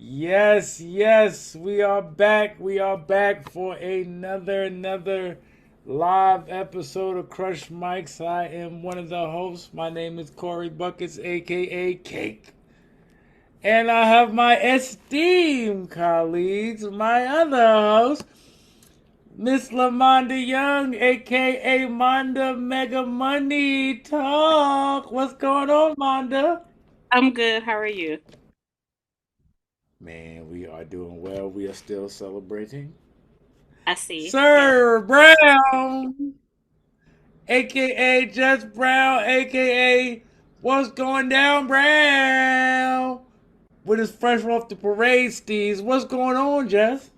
Yes, yes, we are back. We are back for another live episode of Crush Mics. I am one of the hosts. My name is Korey Buckets, aka Cake. And I have my esteemed colleagues, my other host, Miss Lamonda Young, aka Monda Mega Money Talk. What's going on, Monda? I'm good. How are you? Man, we are doing well. We are still celebrating. I see. Yes. Sir Brown, aka Just Brown, aka What's Going Down Brown, with his fresh off the parade steez. What's going on, Jess?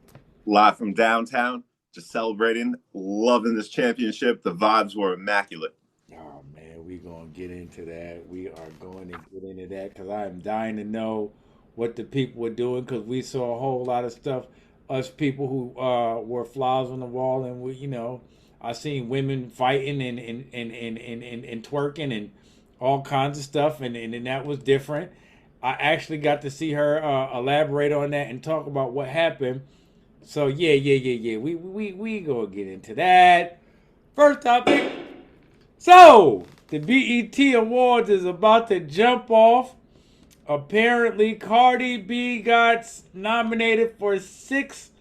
Live from downtown, just celebrating, loving this championship. The vibes were immaculate. Oh man, we gonna get into that. We are going to get into that because I am dying to know what the people are doing because we saw a whole lot of stuff. Us people who were flies on the wall, and I seen women fighting and twerking and all kinds of stuff, and that was different. I actually got to see her elaborate on that and talk about what happened. So yeah. We gonna get into that. First topic. So, the BET Awards is about to jump off. Apparently, Cardi B got nominated for six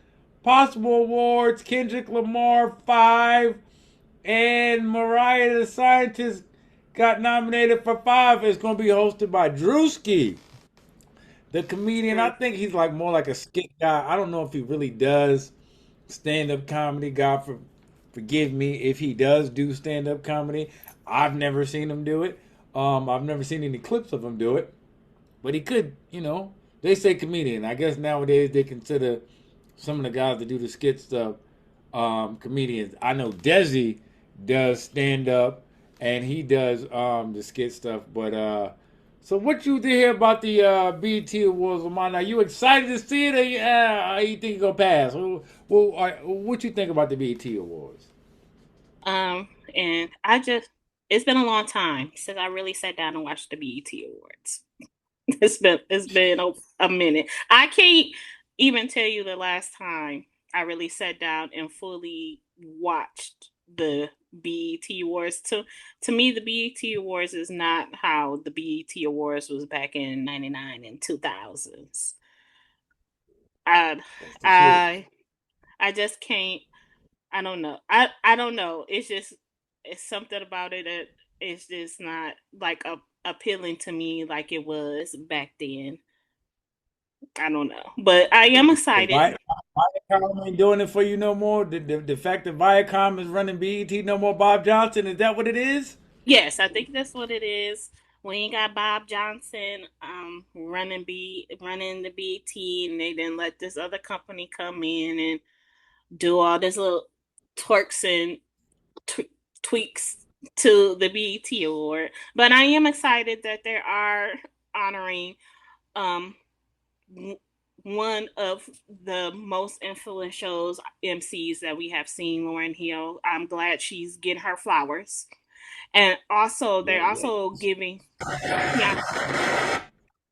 possible awards, Kendrick Lamar, five, and Mariah the Scientist got nominated for five. It's going to be hosted by Drewski, the comedian. I Mm. think he's like more like a skit guy. I don't know if he really does stand up comedy. Forgive me if he does do stand up comedy. I've never seen him do it. I've never seen any clips of him do it, but he could. They say comedian. I guess nowadays they consider some of the guys that do the skit stuff comedians. I know Desi does stand up and he does the skit stuff. But so what you did hear about the BET Awards, Lamar? Are you excited to see it, or you think it's gonna pass? What you think about the BET Awards? And I just it's been a long time since I really sat down and watched the BET Awards. It's been a minute. I can't even tell you the last time I really sat down and fully watched the BET Awards. To me, the BET Awards is not how the BET Awards was back in '99 and 2000s. I That's the truth. I I just can't. I don't know. I don't know. It's something about it that it's just not like appealing to me like it was back then. I don't know, but I am The excited. Viacom ain't doing it for you no more. The fact that Viacom is running BET no more. Bob Johnson, is that what it is? Yes, I think that's what it is. We ain't got Bob Johnson running the BT, and they didn't let this other company come in and do all this little twerks and t- tweaks to the BET award. But I am excited that they are honoring um one of the most influential MCs that we have seen, Lauren Hill. I'm glad she's getting her flowers. And also Yeah, they're yeah. also giving Tiana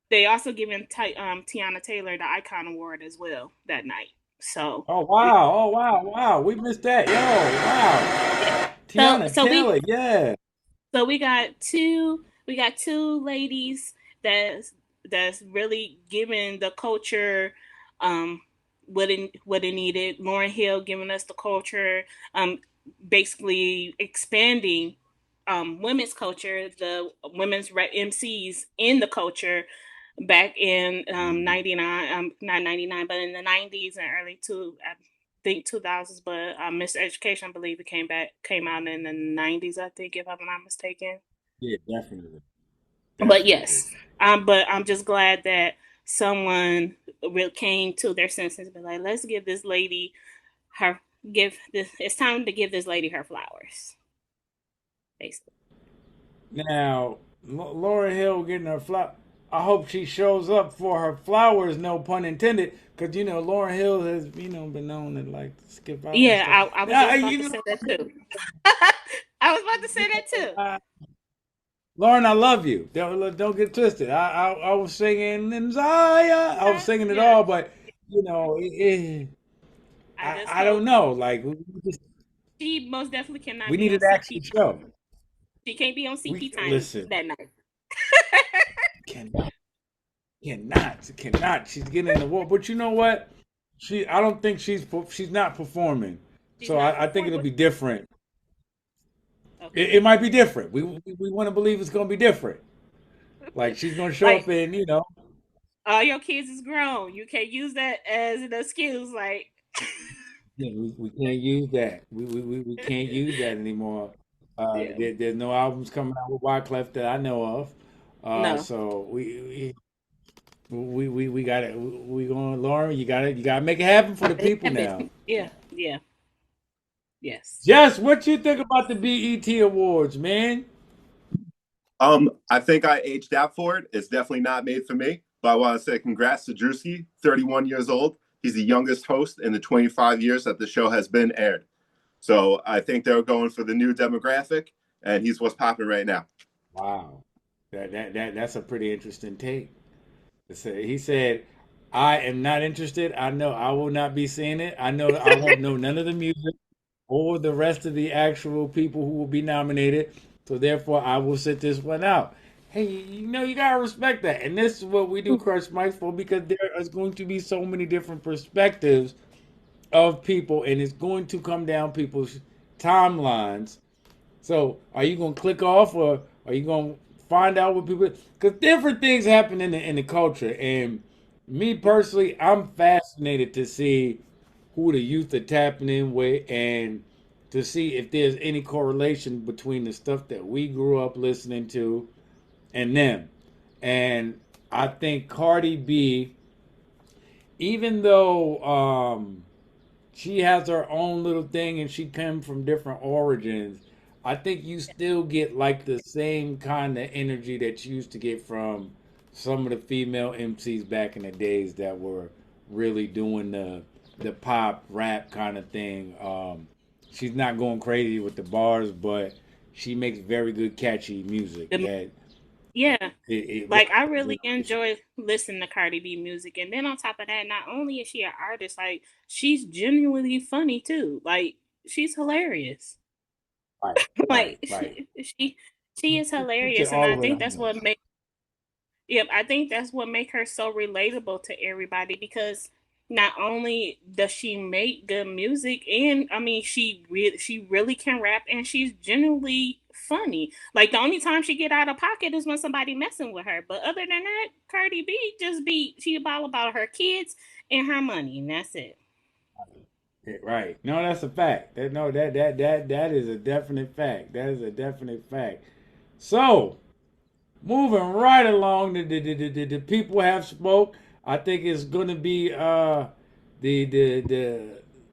they also giving Tiana Taylor the Icon Award as well that night. So Oh we, wow! Oh wow! We missed that. Yo, yeah. wow! So Tiana so we Taylor, yeah. So we got two ladies that's really giving the culture um what it needed. Lauren Hill giving us the culture, um basically expanding women's culture, the women's MCs in the culture back in Mhm. 99, not 99, but in the 90s and early I think 2000s, but Miss Education, I believe it came out in the 90s, I think, if I'm not mistaken. Yeah, definitely, But definitely. yes, but I'm just glad that someone really came to their senses and be like, let's give this lady her give this. It's time to give this lady her flowers. Basically, Now, Laura Hill getting her flower. I hope she shows up for her flowers. No pun intended. Because Laura Hill has been known to like skip out on yeah, stuff. I was Now, just about to say that too. I was about to say that too. Lauren, I love you. Don't get twisted. I was singing in Zaya. I was singing it Yeah. all, but you know, I just I don't hope know. Like she most definitely we cannot be need on an action CP time. show. She can't be on We CP time listen. that night. Cannot, cannot. She's getting in the war, but you know what? I don't think she's not performing. She's So not I think performing. it'll be different. Okay. It might be different. We want to believe it's going to be different. Like she's going to show Like up in, you know. all your kids is grown. You can't use that as an excuse. Like Yeah, we can't use that. We can't use that anymore. yeah. There's no albums coming out with Wyclef that I know of. No. So we got it. We going, Lauren. You got to make it happen for the It people now. happened. Yeah. Yeah. Yes. Jess, what you think about the BET Awards, man? I think I aged out for it. It's definitely not made for me. But I want to say congrats to Drewski, 31 years old. He's the youngest host in the 25 years that the show has been aired. So I think they're going for the new demographic, and he's what's popping right now. Wow, that's a pretty interesting take. He said, "I am not interested. I know I will not be seeing it. I know I won't know none of the music or the rest of the actual people who will be nominated. So therefore, I will sit this one out." Hey, you know you gotta respect that, and this is what we do Crush Mics for because there is going to be so many different perspectives of people, and it's going to come down people's timelines. So, are you gonna click off, or are you gonna find out what people? Because different things happen in the culture, and me personally, I'm fascinated to see who the youth are tapping in with, and to see if there's any correlation between the stuff that we grew up listening to and them. And I think Cardi B, even though she has her own little thing and she came from different origins, I think you still get like the same kind of energy that you used to get from some of the female MCs back in the days that were really doing the pop rap kind of thing. She's not going crazy with the bars, but she makes very good catchy music The, that yeah. it Like I runs really generation. enjoy listening to Cardi B music, and then on top of that, not only is she an artist, like she's genuinely funny too. Like she's hilarious. Right, Like right. she is Keeps it hilarious, and all I the way think that's 100. what makes. Yep, I think that's what make her so relatable to everybody because not only does she make good music, and I mean she really can rap, and she's genuinely funny. Like the only time she get out of pocket is when somebody messing with her. But other than that, Cardi B just be she all about her kids and her money, and that's it. Yeah, right. No, that's a fact. That is a definite fact. That is a definite fact. So, moving right along, the people have spoke. I think it's going to be the, the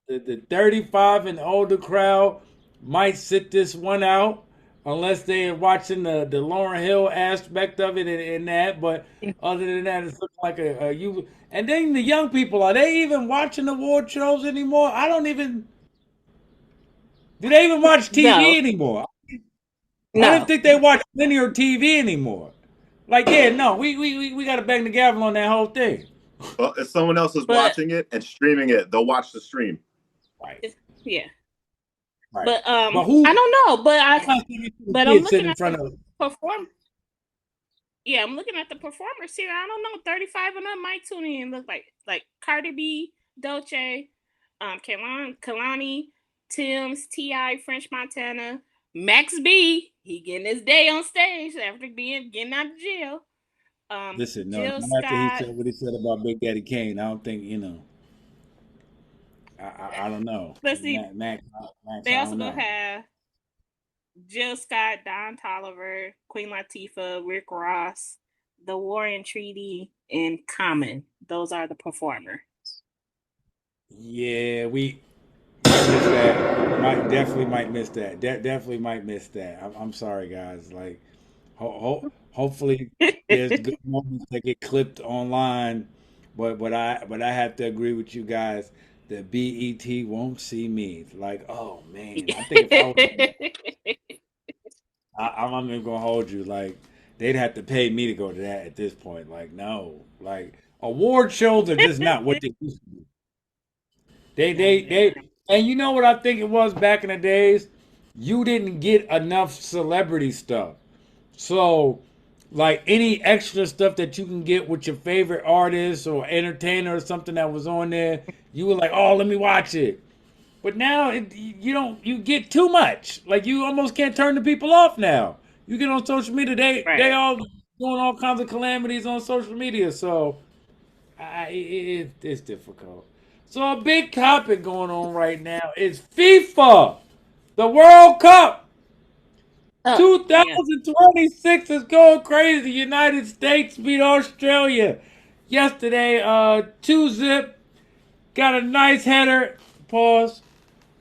the the 35 and older crowd might sit this one out unless they're watching the Lauren Hill aspect of it and that. But other than that, it's looking like a you. And then the young people, are they even watching award shows anymore? I don't even. Do they even watch TV No, anymore? I don't no, think they watch linear TV anymore. Like, yeah, no, we got to bang the gavel on that whole thing. Well, if someone else is but watching it and streaming it, they'll watch the stream. Right, yeah, right. but But I who? don't know, I'm not seeing the but I'm kids looking sitting in at the front of. perform. Yeah, I'm looking at the performers here. I don't know, 35 and up might tune in and look like Cardi B, Dolce, Kalani, Tim's, T.I., French Montana, Max B. He getting his day on stage after getting out of jail. Listen, no, Jill not after he Scott. said what he said about Big Daddy Kane. I don't think you know. I don't know. Let's see. Max, They I also don't gonna know. have Jill Scott, Don Tolliver, Queen Latifah, Rick Ross, The War and Treaty, and Common. Those are the performers. Yeah, we might miss that. Might definitely might miss that. Definitely might miss that. I'm sorry, guys. Like, hopefully there's good moments that get clipped online, but I have to agree with you guys. The BET won't see me. Like, oh man, I think if I was I'm not even gonna hold you. Like they'd have to pay me to go to that at this point. Like no, like award shows are just not what they used to be. No, they're not. And you know what I think it was back in the days? You didn't get enough celebrity stuff. So, like any extra stuff that you can get with your favorite artist or entertainer or something that was on there, you were like, "Oh, let me watch it." But now you don't. You get too much. Like you almost can't turn the people off now. You get on social media, they Right. all doing all kinds of calamities on social media. So it's difficult. So a big topic going on right now is FIFA, the World Cup. Oh, yeah. 2026 is going crazy. The United States beat Australia yesterday. 2-zip. Got a nice header. Pause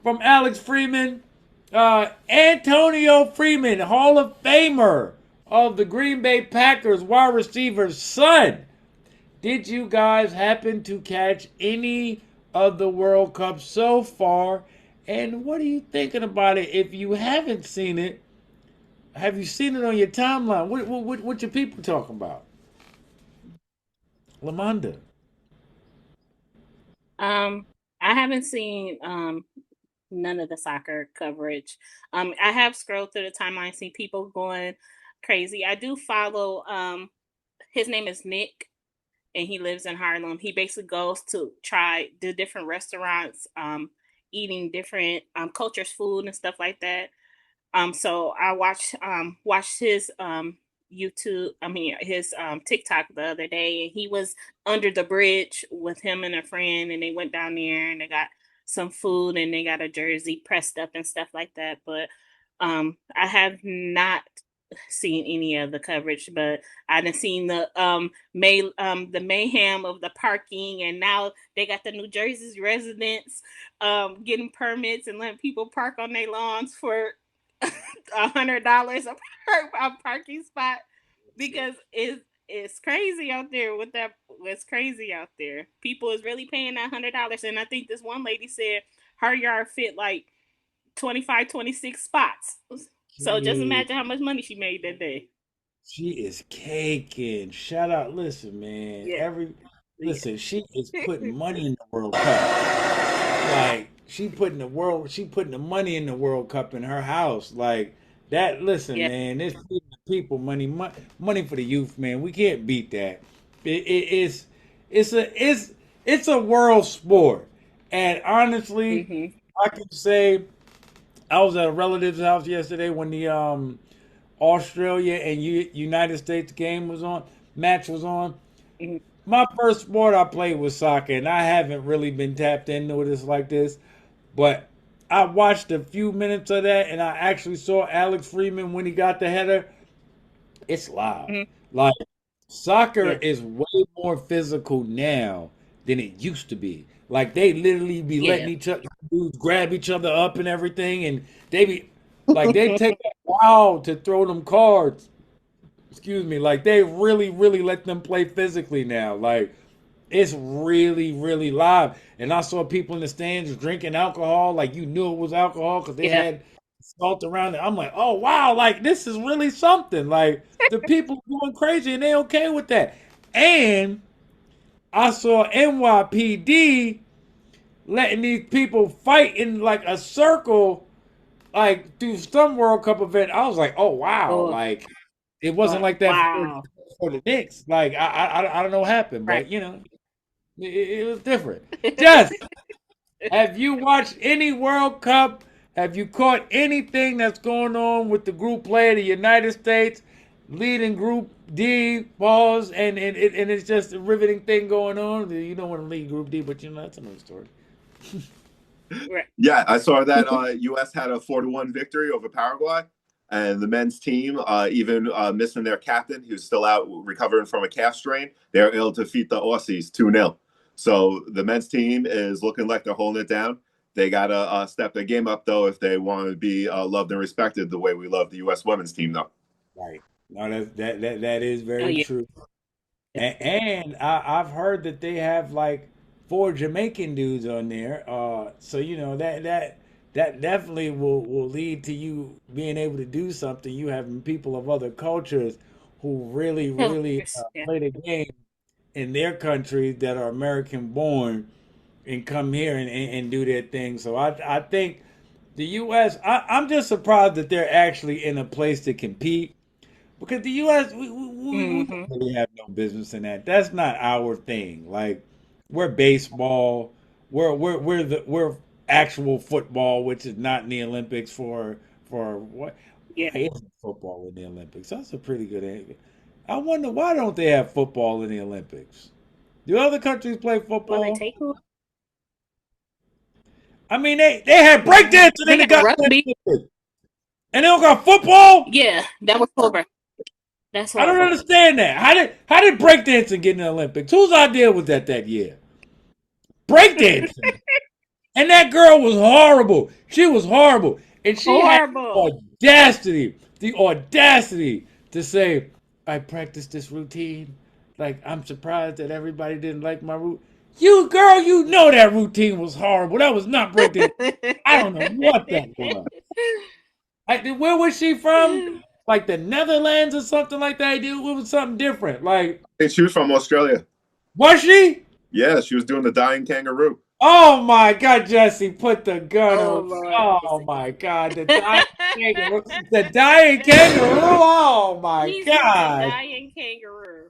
from Alex Freeman. Antonio Freeman, Hall of Famer of the Green Bay Packers, wide receiver's son. Did you guys happen to catch any of the World Cup so far? And what are you thinking about it? If you haven't seen it, have you seen it on your timeline? What your people talking about? Lamonda. Um, I haven't seen none of the soccer coverage. I have scrolled through the timeline, seen people going crazy. I do follow his name is Nick and he lives in Harlem. He basically goes to try the different restaurants, eating different cultures, food and stuff like that. So I watched his YouTube, I mean his TikTok the other day, and he was under the bridge with him and a friend, and they went down there and they got some food and they got a jersey pressed up and stuff like that. But I have not seen any of the coverage, but I done seen the mayhem of the parking, and now they got the New Jersey's residents getting permits and letting people park on their lawns for $100 a parking spot because it's crazy out there with that. It's crazy out there. People is really paying that $100, and I think this one lady said her yard fit like 25, 26 spots. So just Yeah, imagine how much money she made that day. she is caking. Shout out, listen, man. Yeah, yeah, Listen, she is putting money in the World Cup. Like she putting the money in the World Cup in her house. Like that. Listen, yeah. man, this people money for the youth, man. We can't beat that. It's it's a world sport, and honestly, Mm-hmm. I can say I was at a relative's house yesterday when the Australia and United States game was on, match was on. Mm-hmm. My first sport I played was soccer, and I haven't really been tapped into this like this. But I watched a few minutes of that, and I actually saw Alex Freeman when he got the header. It's live. Mm-hmm. Like soccer Yeah, is way more physical now than it used to be. Like they literally be letting yeah. each other dudes grab each other up and everything, and they be like they take a while to throw them cards. Excuse me. Like they really let them play physically now. Like it's really live. And I saw people in the stands drinking alcohol, like you knew it was alcohol because they Yeah. had salt around it. I'm like, oh wow, like this is really something. Like the people going crazy and they okay with that. And I saw NYPD letting these people fight in like a circle, like through some World Cup event. I was like, oh wow, Oh, like it wasn't like that wow. for the Knicks. Like I don't know what happened, Right. but you know it was different. Jess, have you watched any World Cup? Have you caught anything that's going on with the group play of the United States leading Group D, balls, and it's just a riveting thing going on? You don't want to lead Group D, but you know that's another story. Right. Yeah, I saw that U.S. had a 4-1 victory over Paraguay, and the men's team, even missing their captain, who's still out recovering from a calf strain, they're able to defeat the Aussies 2-0. So the men's team is looking like they're holding it down. They got to step their game up, though, if they want to be loved and respected the way we love the U.S. women's team, though. Right. No, that is Oh very yeah. true. And I've heard that they have like four Jamaican dudes on there. So you know that definitely will lead to you being able to do something. You having people of other cultures who really Yeah. play the game in their country that are American born and come here and do their thing. So I think the U.S. I'm just surprised that they're actually in a place to compete because the U.S. We don't Hmm. really have no business in that. That's not our thing. Like we're baseball. We're actual football, which is not in the Olympics for what? Yeah. Why isn't football in the Olympics? That's a pretty good answer. I wonder why don't they have football in the Olympics? Do other countries play Well, they football? take who? I mean, they had breakdancing in They the got goddamn rugby. Olympics, and they don't got football. Yeah, that was horrible. That's I don't horrible. understand that. How did breakdancing get in the Olympics? Whose idea was that year? Breakdancing, and that girl was horrible. She was horrible, and she had Horrible. the audacity to say, "I practiced this routine. Like I'm surprised that everybody didn't like my routine." You girl, you know that routine was horrible. That was not breakdancing. I don't know what that was. Where was she from? Like the Netherlands or something like that? It was something different. Like, And she was from Australia. was she? Yeah, she was doing the dying kangaroo. Oh my God, Jesse, put the gun Oh on. Lord. Oh my God, the dying kangaroo. The dying kangaroo. Oh my He said the God. dying kangaroo.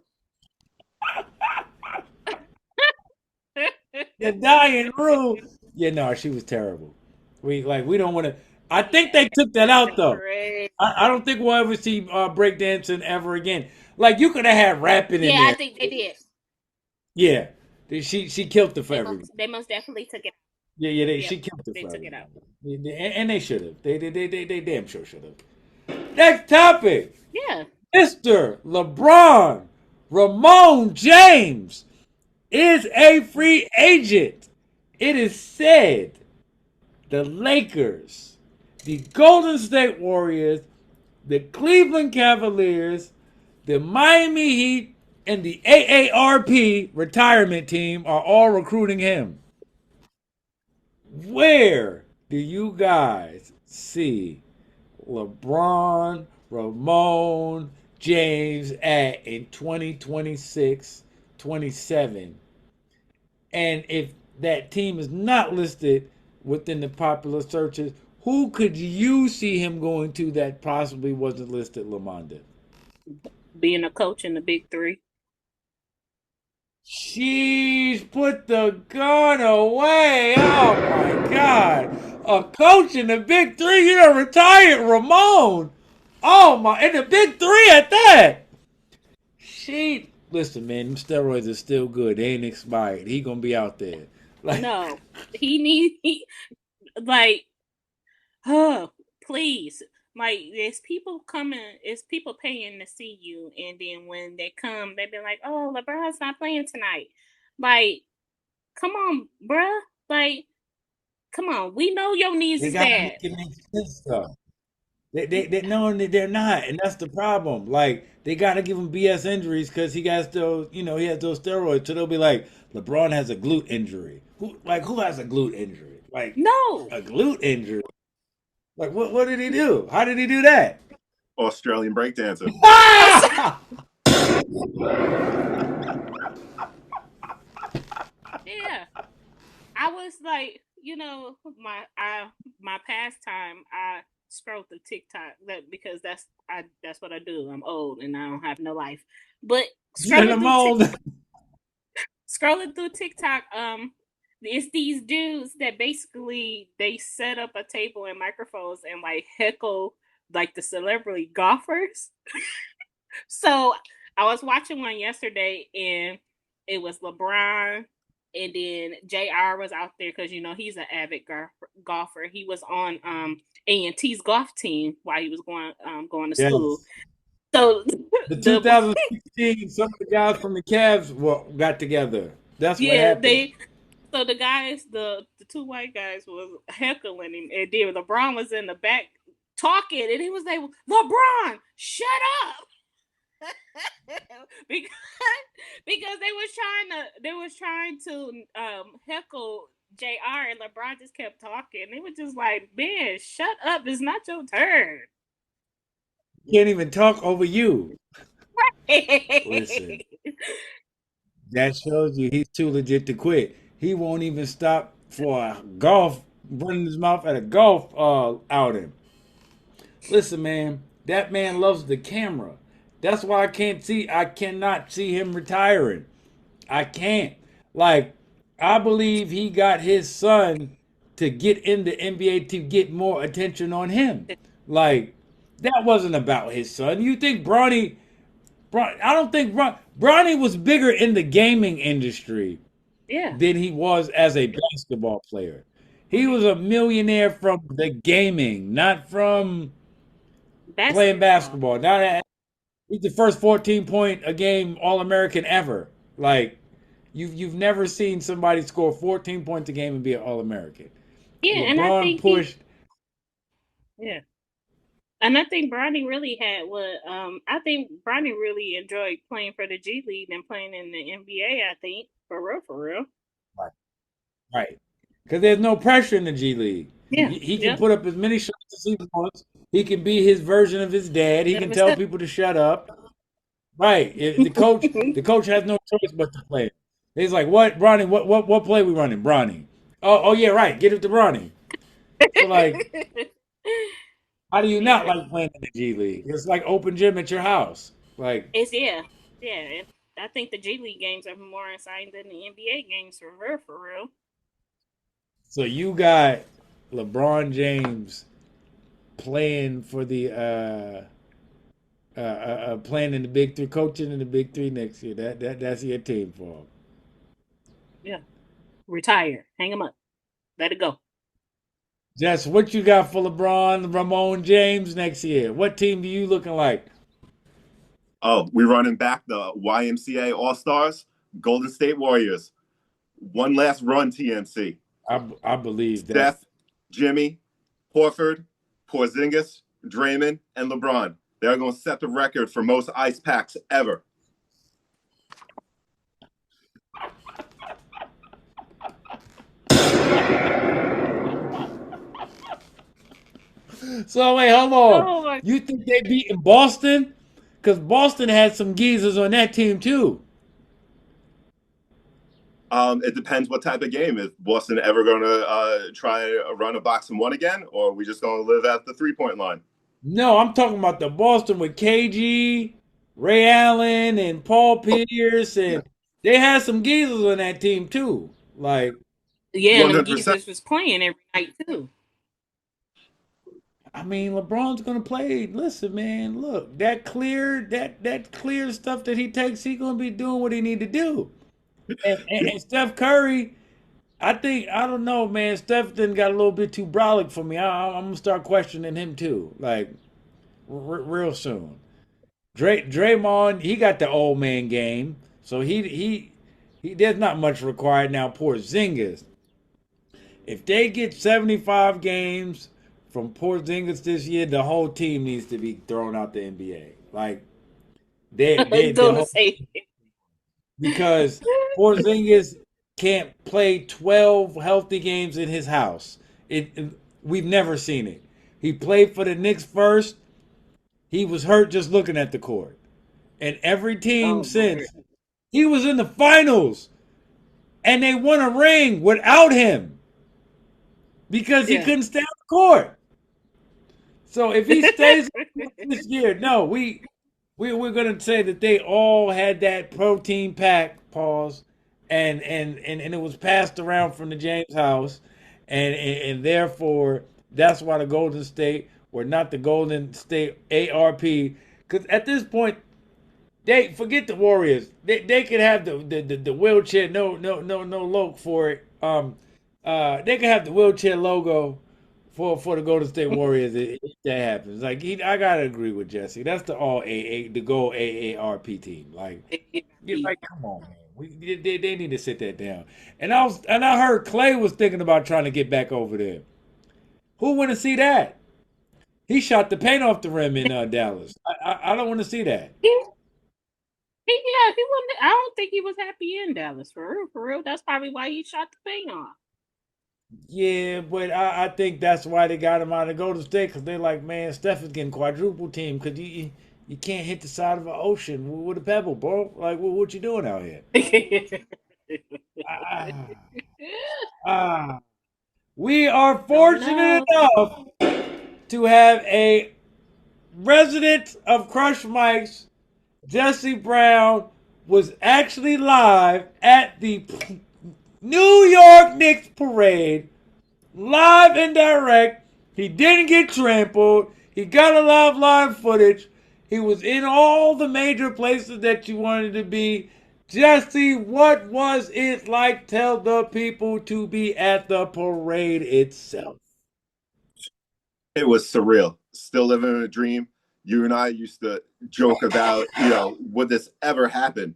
The dying roo. Yeah, no, she was terrible. We don't want to. I think Yeah, they took that out that's though. crazy. I don't think we'll ever see breakdancing ever again. Like you could have had rapping in Yeah, I there. think they did. Yeah, she killed it for everybody. They most definitely took it. Yeah, Yep, she killed it they for took it everybody. out. And they should have. They damn sure should have. Next topic, Yeah. Mr. LeBron Ramon James is a free agent. It is said the Lakers, the Golden State Warriors, the Cleveland Cavaliers, the Miami Heat, and the AARP retirement team are all recruiting him. Where do you guys see LeBron, Ramon, James at in 2026, 27? And if that team is not listed within the popular searches, who could you see him going to that possibly wasn't listed, Lamonda? Being a coach in the big three. She's put the gun away. Oh my God. A coach in the big three, you know, retired Ramon. Oh my, and the big three at that. She, listen, man, them steroids are still good. They ain't expired. He gonna be out there. Like, No. He like oh please. Like it's people paying to see you, and then when they come, they be like, "Oh, LeBron's not playing tonight." Like, come on, bruh. Like, come on. We know your knees they is gotta bad. make it make sense though. They no, they're not, and that's the problem. Like they gotta give him BS injuries because he got those, you know, he has those steroids. So they'll be like, LeBron has a glute injury. Who has a glute injury? Like No. a glute injury. Like what did he do? How did he do that? Australian breakdancer. Yeah. I was like, my pastime. I scroll through TikTok because that's what I do. I'm old and I don't have no life. But In the scrolling through mold. TikTok, it's these dudes that basically they set up a table and microphones and like heckle like the celebrity golfers. So I was watching one yesterday and it was LeBron and then JR was out there because he's an avid golfer. He was on A&T's golf team while he was going to school. Yes. So The the 2016, some of the guys from the Cavs got together. That's what yeah, happened. the guys, the two white guys was heckling him, and then LeBron was in the back talking, and he was like, "LeBron, shut up." because they was trying to heckle JR and LeBron just kept talking. They were just like, man, shut up. It's not your turn. Can't even talk over you. Listen, that shows you he's too legit to quit. He won't even stop for a golf, running his mouth at a golf outing. Listen, man, that man loves the camera. That's why I cannot see him retiring. I can't. Like, I believe he got his son to get in the NBA to get more attention on him. Like, that wasn't about his son. You think I don't think Bronny was bigger in the gaming industry Yeah. than he was as a basketball player. He was a millionaire from the gaming, not from playing Basketball. basketball. Not at, he's the first 14-point a game All American ever. Like you've never seen somebody score 14 points a game and be an All American. Yeah, and I LeBron think he pushed. yeah. And I think Bronny really had what I think Bronny really enjoyed playing for the G League and playing in the NBA, I think. For real, for real. Right. Right. Because there's no pressure in the G League. Yeah. He can Yep. put up as many shots as he wants. He can be his version of his dad. He None of can his tell stuff. people to shut up. Right. The coach has no choice but to play. He's like, what, Bronny? What play we running, Bronny? Oh yeah, right. Get it to Bronny. So like, how do you not Yeah. like playing in the G League? It's like open gym at your house. Like, It's yeah. Yeah. I think the G League games are more exciting than the NBA games for real, for real. so you got LeBron James playing for the playing in the Big Three, coaching in the Big Three next year. That's your team for him. Yeah. Retire. Hang them up. Let it go. Jess, what you got for LeBron, Ramon James next year? What team do you looking like? Oh, we running back the YMCA All Stars, Golden State Warriors. One last run, TNC. I believe that. Steph, Jimmy, Horford, Porzingis, Draymond, and LeBron. They're going to set the record for most ice packs ever. So wait, hold on. Oh my You think they beat in Boston? Because Boston had some geezers on that team too. It depends what type of game. Is Boston ever going to try a run a box and one again, or are we just going to live at the 3 point line? No, I'm talking about the Boston with KG, Ray Allen, and Paul Pierce, and they had some geezers on that team too. Like, yeah, and them 100%. geezers was playing every night too. I mean, LeBron's gonna play. Listen, man, look, that clear stuff that he takes, he gonna be doing what he need to do. And Steph Curry, I don't know, man. Steph then got a little bit too brolic for me. I'm gonna start questioning him too, like real soon. Draymond, he got the old man game, so he. There's not much required now. Poor Zingas. If they get 75 games from Porzingis this year, the whole team needs to be thrown out the NBA. Like the Gonna whole, say because Porzingis can't play 12 healthy games in his house. We've never seen it. He played for the Knicks first. He was hurt just looking at the court. And every team oh since Lord. he was in the finals and they won a ring without him because he Yeah. couldn't stay on the court. So if he stays this year, no, we're gonna say that they all had that protein pack, pause, and it was passed around from the James house, and therefore that's why the Golden State were not the Golden State ARP. Because at this point, they forget the Warriors. They could have the wheelchair no logo for it. They could have the wheelchair logo for the Golden State Warriors if that happens. Like I gotta agree with Jesse. That's the all AA the goal AARP team. Like come on, man. They need to sit that down. And I heard Clay was thinking about trying to get back over there. Who want to see that? He shot the paint off the rim in Dallas. I don't want to see that. He wasn't. I don't think he was happy in Dallas for real. For real, that's probably why he shot the paint off. Yeah, but I think that's why they got him out of Golden State because they're like, man, Steph is getting quadruple teamed because you can't hit the side of an ocean with a pebble, bro. Like, what you doing out here? Ah, ah. We are Don't fortunate know. enough to have a resident of Crush Mike's, Jesse Brown, was actually live at the New York Knicks parade, live and direct. He didn't get trampled. He got a lot of live footage. He was in all the major places that you wanted to be. Jesse, what was it like? Tell the people to be at the parade itself. It was surreal. Still living in a dream. You and I used to joke about, would this ever happen?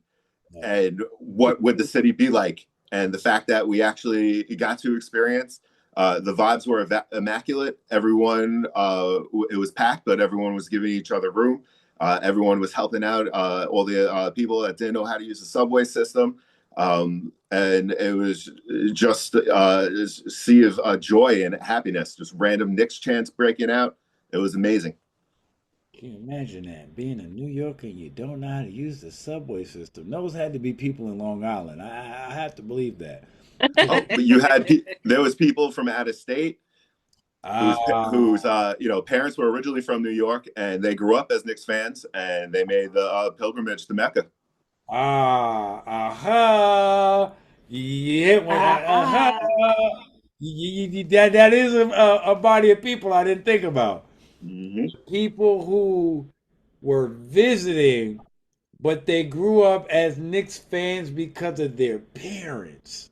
And what would the city be like? And the fact that we actually got to experience, the vibes were immaculate. Everyone, it was packed, but everyone was giving each other room. Everyone was helping out all the people that didn't know how to use the subway system. And it was just a sea of joy and happiness, just random Knicks chants breaking out. It was amazing. Can you imagine that? Being a New Yorker and you don't know how to use the subway system. Those had to be people in Long Island. I have to believe that. Oh, but there was people from out of state whose Ah, parents were originally from New York and they grew up as Knicks fans and they made the pilgrimage to Mecca. aha. You hit one. Aha. Aha. That is a body of people I didn't think about. Mm-hmm. People who were visiting, but they grew up as Knicks fans because of their parents.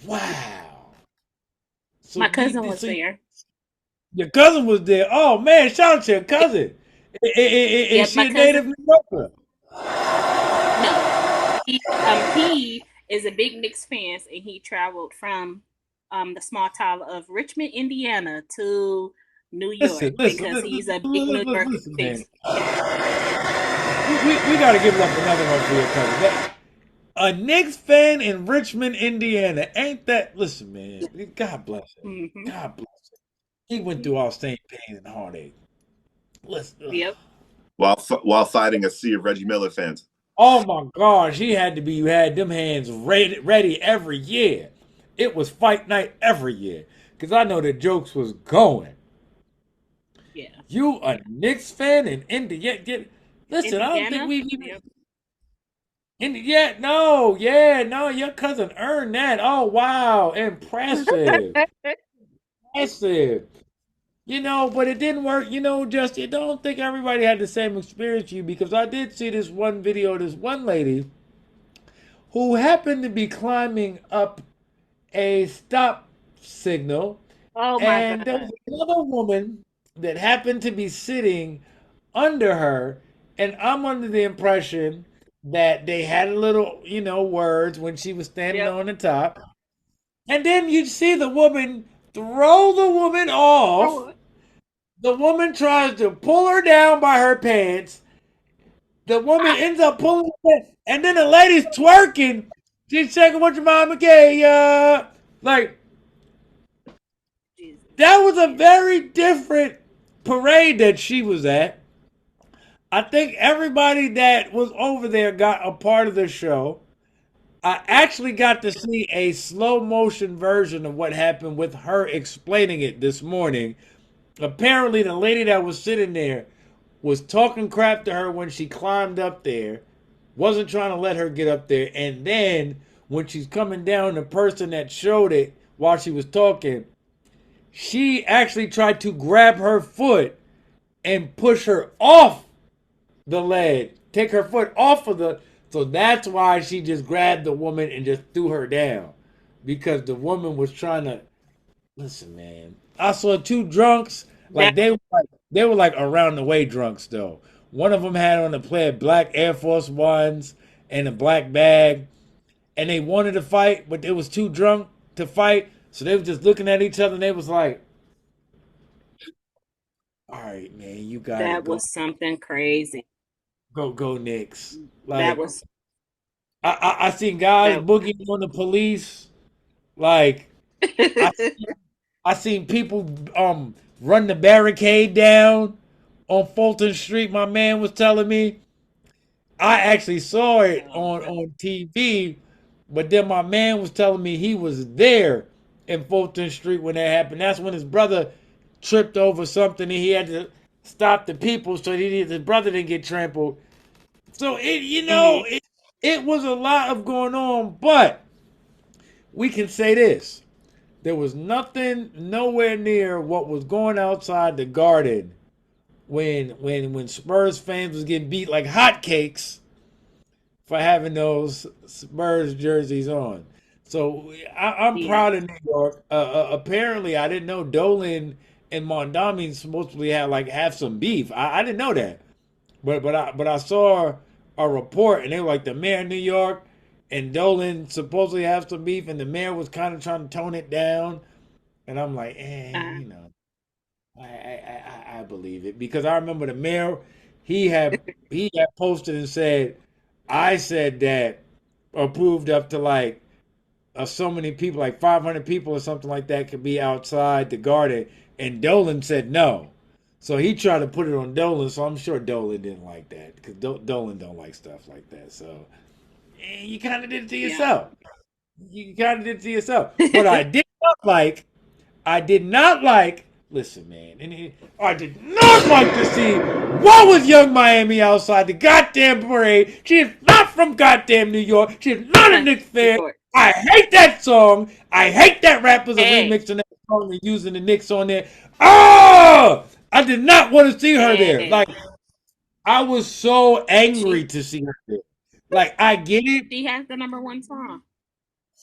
Wow. So My cousin you, was so there. your cousin was there. Oh man, shout out to your cousin. Is Yep, my she a cousin. native New Yorker? No, he is a big Knicks fan, and he traveled from the small town of Richmond, Indiana, to New York Listen, listen, because listen, he's a big New listen, York listen, man. Knicks fan. We got to give up another one for your cousin. A Knicks fan in Richmond, Indiana. Ain't that? Listen, man. God bless him. Mm-hmm. God bless him. He went through all the same pain and heartache. Listen. Ugh. Yep, While fighting a sea of Reggie Miller fans. Oh my gosh, he had to be. You had them hands ready every year. It was fight night every year because I know the jokes was going. yeah. You a Knicks fan in Indiana? Listen, I don't think Indiana. we've even. Yep. Yeah, no, yeah, no. Your cousin earned that. Oh wow, impressive, impressive. But it didn't work. Just you don't think everybody had the same experience you because I did see this one video. This one lady who happened to be climbing up a stop signal, Oh my and there was God. another woman that happened to be sitting under her, and I'm under the impression that they had a little, words when she was standing Yep. on the top, and then you see the woman throw the woman off. Oh, The woman tries to pull her down by her pants. The woman ah, ends up pulling her pants, and then the lady's twerking. She's checking what your mama gave ya. Like, Jesus. that was a very different parade that she was at. I think everybody that was over there got a part of the show. I Yep. actually got to see a slow motion version of what happened with her explaining it this morning. Apparently, the lady that was sitting there was talking crap to her when she climbed up there, wasn't trying to let her get up there, and then when she's coming down, the person that showed it while she was talking, she actually tried to grab her foot and push her off the ledge, take her foot off of the. So that's why she just grabbed the woman and just threw her down, because the woman was trying to listen, man. I saw two drunks, That they were like around the way drunks though. One of them had on a pair of black Air Force Ones and a black bag, and they wanted to fight, but they was too drunk to fight, so they were just looking at each other and they was like, "All right, man, you got it. that Go, was something crazy. go, Knicks." That Like was I seen guys that. boogieing on the police, like. I I seen people run the barricade down on Fulton Street. My man was telling me. I actually saw it Oh, on TV, but then my man was telling me he was there in Fulton Street when that happened. That's when his brother tripped over something and he had to stop the people so his brother didn't get trampled. So hmm it was a lot of going on, but we can say this. There was nothing nowhere near what was going outside the Garden when Spurs fans was getting beat like hotcakes for having those Spurs jerseys on. So I'm Yeah. proud of New York. Apparently, I didn't know Dolan and Mondami supposedly had like have some beef. I didn't know that, but I saw a report and they were like the mayor of New York and Dolan supposedly have some beef, and the mayor was kind of trying to tone it down. And I'm like, Uh, I believe it because I remember the mayor he had he had posted and said I said that approved up to like so many people, like 500 people or something like that, could be outside the garden, and Dolan said no. So he tried to put it on Dolan. So I'm sure Dolan didn't like that because Dolan don't like stuff like that. So you kind of did it to yeah. yourself. You kind of did it to yourself. What I did not like I did not like. Listen, man, I did not like to see what was Young Miami outside the goddamn parade. She is not from goddamn New York. She is not a Knicks New fan. York. I hate that song. I hate that rappers are Hey, remixing that song and using the Knicks on there. Oh, I did not want to see her there. hey. Like I was so angry She to see her there. Like I get it. she has the number one song.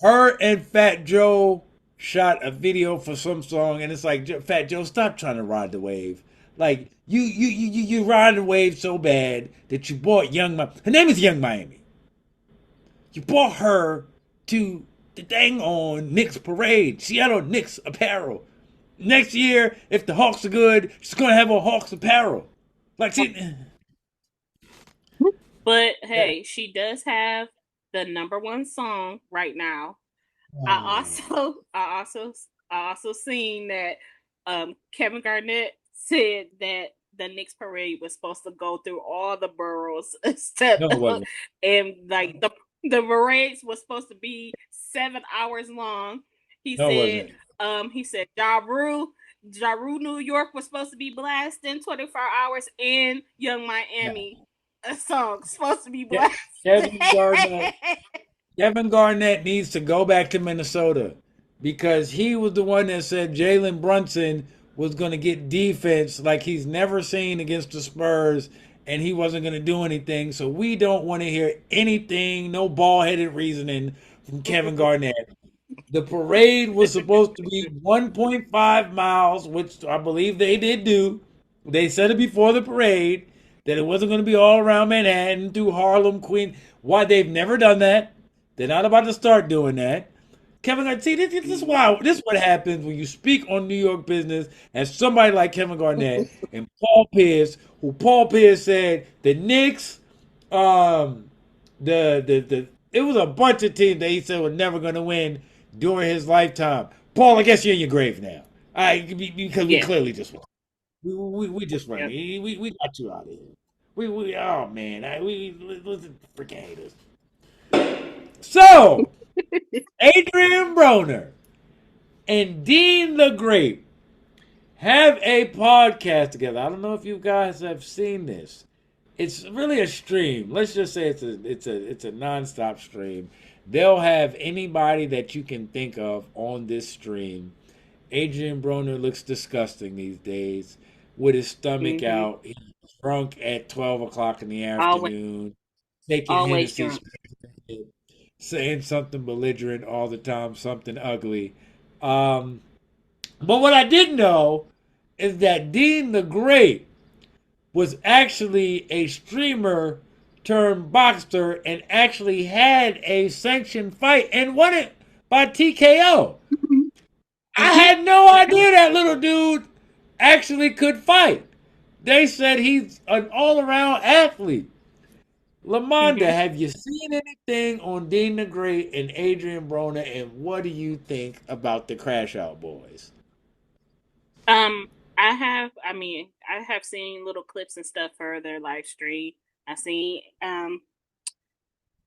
Her and Fat Joe shot a video for some song, and it's like, Fat Joe, stop trying to ride the wave. Like you ride the wave so bad that you bought Her name is Young Miami. You bought her to the dang on Knicks parade, Seattle Knicks apparel. Next year, if the Hawks are good, she's gonna have a Hawks apparel. Like she, But hey, she does have the number one song right now. I oh, also, I also seen that Kevin Garnett said that the Knicks parade was supposed to go through all the boroughs instead no, it of, wasn't. and like the parades was supposed to be 7 hours long. No, it wasn't. He said Ja Rule, New York was supposed to be blasting 24 hours, and Young No. Miami a song supposed to be Ke- blasting. Kevin Garnett Kevin Garnett needs to go back to Minnesota because he was the one that said Jalen Brunson was going to get defense like he's never seen against the Spurs and he wasn't going to do anything. So we don't want to hear anything, no ball headed reasoning from Kevin Garnett. The parade was supposed to be 1.5 miles, which I believe they did do. They said it before the parade that it wasn't going to be all around Manhattan through Harlem, Queen. Why they've never done that? They're not about to start doing that. Kevin Garnett, see, this is what happens when you speak on New York business as somebody like Kevin Garnett and Paul Pierce, who Paul Pierce said the Knicks, um, the it was a bunch of teams that he said were never going to win during his lifetime. Paul, I guess you're in your grave now. Because we Yeah. clearly just won. We just won. Yep. We got you out of here. We oh man, listen, freaking haters. So Adrien Broner and Dean the Great have a podcast together. I don't know if you guys have seen this. It's really a stream. Let's just say it's a nonstop stream. They'll have anybody that you can think of on this stream. Adrien Broner looks disgusting these days with his stomach Mm-hmm. out. He's drunk at 12 o'clock in the Always, afternoon, taking always Hennessy, drunk. saying something belligerent all the time, something ugly. Um, but what I didn't know is that Dean the Great was actually a streamer turned boxer and actually had a sanctioned fight and won it by TKO. I Mm-hmm. had no idea that little dude actually could fight. They said he's an all around athlete. Lamonda, have you seen anything on Dean the Great and Adrien Broner, and what do you think about the Crash Out Boys? Um, I have seen little clips and stuff for their live stream. I seen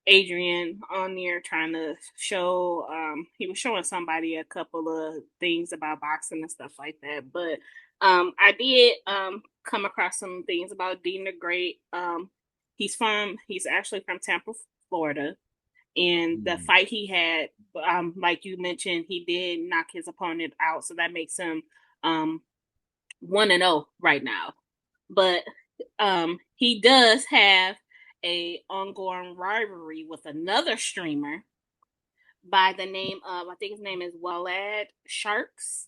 Adrian on there trying to show he was showing somebody a couple of things about boxing and stuff like that. But I did come across some things about Dean the Great. He's actually from Tampa, Florida. And the fight he had, like you mentioned, he did knock his opponent out, so that makes him 1-0 right now. But he does have a ongoing rivalry with another streamer by the name of, I think his name is Walad Sharks.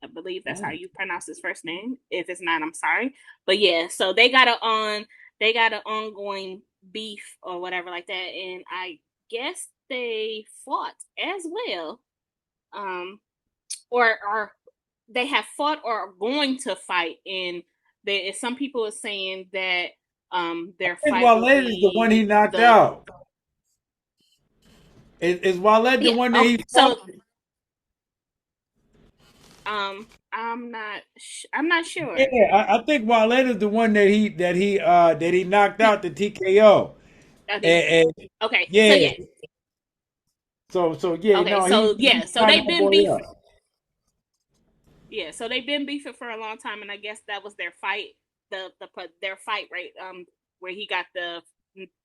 I believe that's how you pronounce his first name. If it's not, I'm sorry. But yeah, so they got an ongoing beef or whatever like that, and I guess they fought as well. Or they have fought or are going to fight, and some people are saying that their I think fight will Wale is the one he be knocked out. Is Wale the one that he fought? so I'm not sure. Yeah, I think Wale is the one that he knocked out the TKO. And Okay, so yeah, yeah. so yeah, Okay, no, so he yeah, so signed they've that been boy beefing. up. Yeah, so they've been beefing for a long time, and I guess that was their fight, their fight, right? Where he got the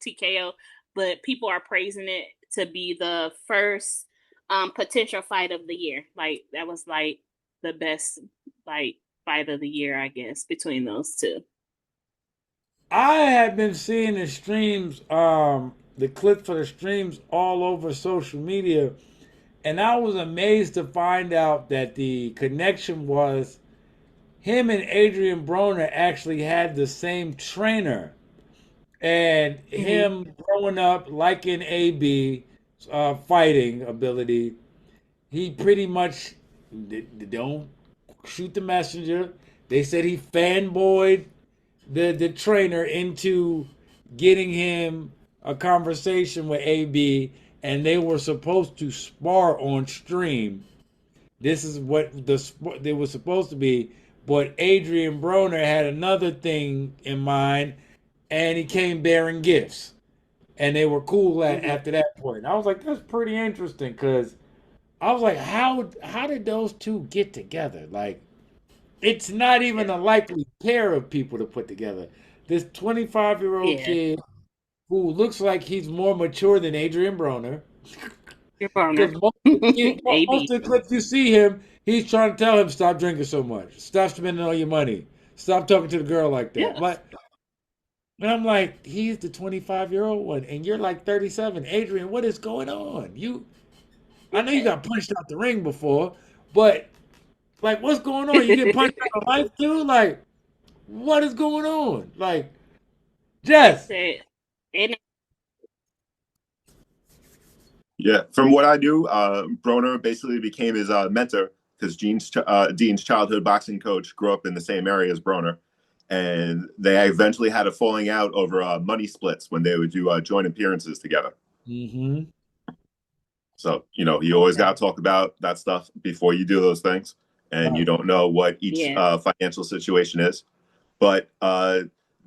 TKO, but people are praising it to be the first potential fight of the year. Like that was like the best like fight of the year, I guess, between those two. I have been seeing the streams, the clip for the streams all over social media, and I was amazed to find out that the connection was him and Adrien Broner actually had the same trainer, and Mm-hmm. him growing up liking AB fighting ability, he pretty much don't shoot the messenger. They said he fanboyed the trainer into getting him a conversation with AB, and they were supposed to spar on stream. This is what they was supposed to be, but Adrien Broner had another thing in mind, and he came bearing gifts, and they were cool Mm-hmm. after that point. I was like, that's pretty interesting because I was like, how did those two get together? Like, it's not even Yeah. a likely pair of people to put together. This 25-year-old Yeah. kid who looks like he's more mature than Adrien Broner. Your partner. Because most AB. of the clips you see him, he's trying to tell him stop drinking so much, stop spending all your money, stop talking to the girl like that. Yes. And I'm like, he's the 25-year-old one, and you're like 37. Adrien, what is going on? I know you Yeah. got punched out the ring before, but like, what's going on? You get punched out of life too? Like, what is going on? Like, Jess. And Yeah, from what I knew, Broner basically became his mentor because Dean's childhood boxing coach grew up in the same area as Broner, and they eventually had a falling out over money splits when they would do joint appearances together. Mm-hmm. So you always got to talk about that stuff before you do those things, and you Right. don't know what each yeah. financial situation is. But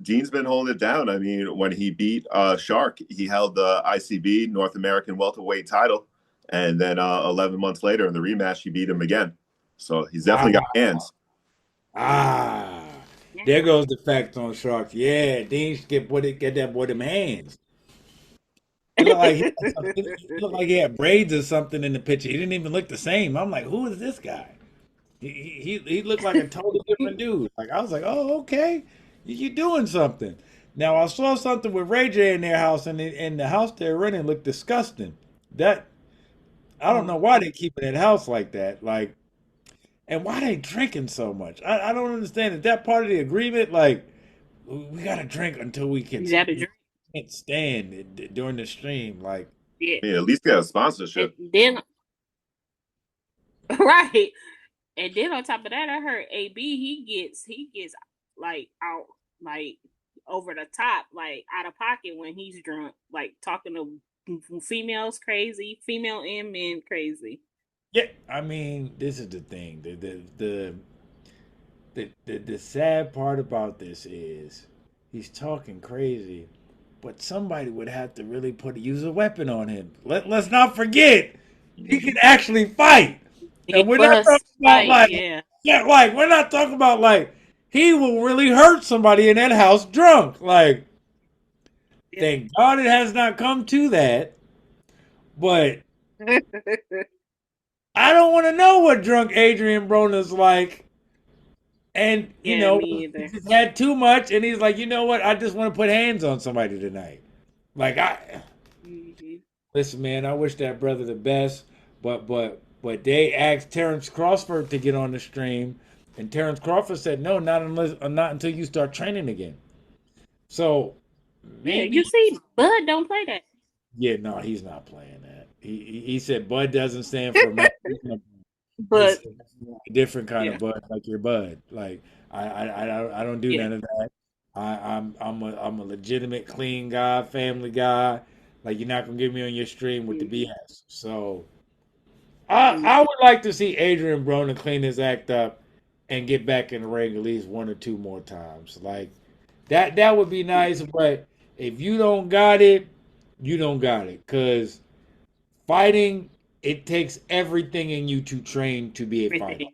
Dean's been holding it down. I mean, when he beat Shark, he held the ICB North American welterweight title, and then 11 months later in the rematch, he beat him again. So he's definitely got hands. Ah, Yeah. there goes the facts on Sharks. Yeah, Dean get that boy them hands. It looked like he had braids or something in the picture. He didn't even look the same. I'm like, who is this guy? He looked like a totally different dude. Like I was like, oh okay, you doing something. Now I saw something with Ray J in their house, and the house they're renting looked disgusting. That I don't know why they keep it in house like that. Like, and why they drinking so much? I don't understand. Is that part of the agreement? Like, we gotta drink until You got to we drink. can't stand during the stream. Like, Yeah. I mean, at least get a And sponsorship. then right. And then on top of that, I heard AB he gets like out like over the top, like out of pocket when he's drunk, like talking to females crazy, female and men crazy. Yeah, I mean, this is the thing. The sad part about this is he's talking crazy, but somebody would have to really use a weapon on him. Let's not forget he can actually fight, He and we're not was talking about fight, like yeah. yeah, like we're not talking about like he will really hurt somebody in that house drunk. Like, thank God it has not come to that, but I don't want to know what drunk Adrien Broner's like. And Yeah, me he either. just had too much, and he's like, you know what? I just want to put hands on somebody tonight. Like I Mhm. listen, man. I wish that brother the best, but they asked Terrence Crawford to get on the stream, and Terrence Crawford said no, not until you start training again. So Yeah, you maybe see, Bud don't play that. yeah, no, he's not playing that. He said Bud doesn't stand for American. It's But a different kind of yeah, bud, like your bud. Like I don't do yeah. none of that. I'm a legitimate, clean guy, family guy. Like you're not gonna get me on your stream with the Mhm. BS. So I would like to see Adrien Broner clean his act up and get back in the ring at least one or two more times. Like that would be nice. But if you don't got it, you don't got it. Cause fighting, it takes everything in you to train to be a fighter. Everything.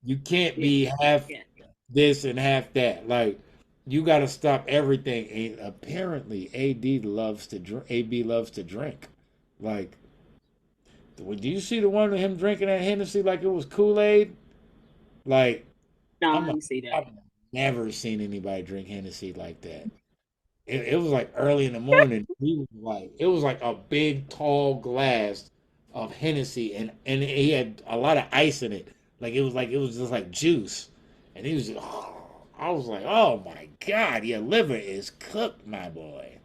You can't Yeah, be half yeah. this and half that. Like you got to stop everything. And apparently, AD loves to drink. AB loves to drink. Like, do you see the one of him drinking that Hennessy like it was Kool Aid? Like, No, I I'm a, didn't see that. I've never seen anybody drink Hennessy like that. It was like early in the morning. He was like, it was like a big tall glass of Hennessy, and he had a lot of ice in it. Like it was just like juice, and he was. I was like, oh my god, your liver is cooked, my boy.